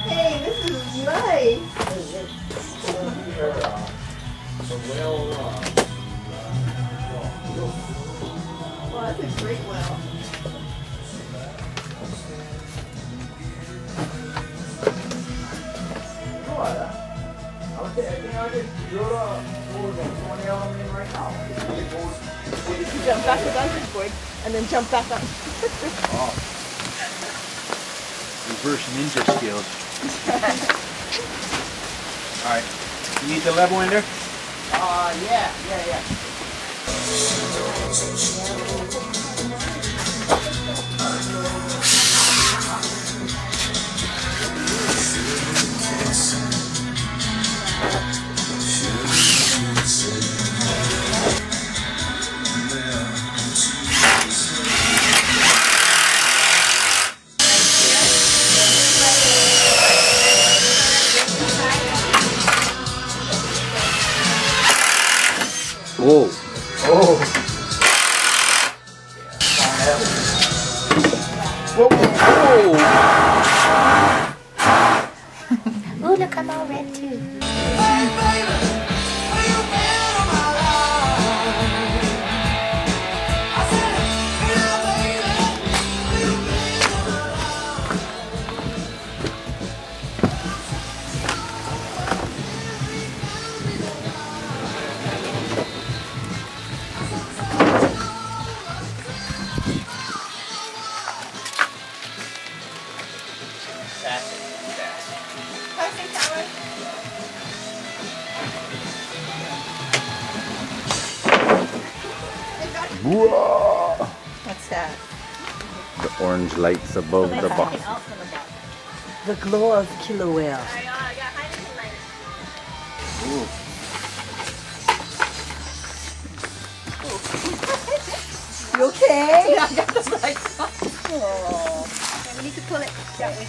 Hey, this is nice. Wow, that's a great well. You jump back with this board and then jump back up. Oh. Reverse ninja skills. Alright. You need the level in there? Yeah. Whoa. Oh. Whoa. Ooh, look, I'm all red too. Whoa. What's that? The orange lights above the box. The glow of killer whale. You okay? Yeah, I got the right. Oh. Okay, we need to pull it that way.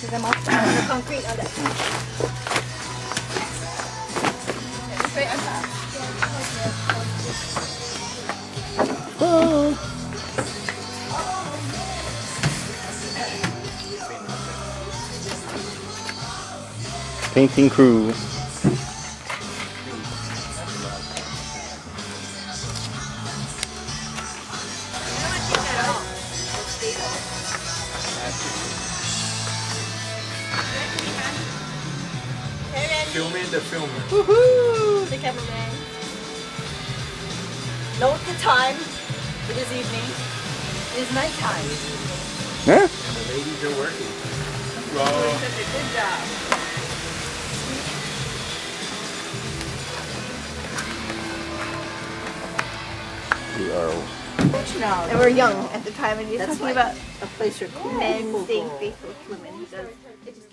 So I'm off the concrete on that side. Straight on top. Oh. Painting crew. Filming the filmer. Woohoo! The cameraman. Note the time for this evening. It is nighttime. Huh? And the ladies are working. Doing such a good job. We are. And we're young at the time, and you're That's talking why. about a place where cool Men people staying go. faithful to women. It just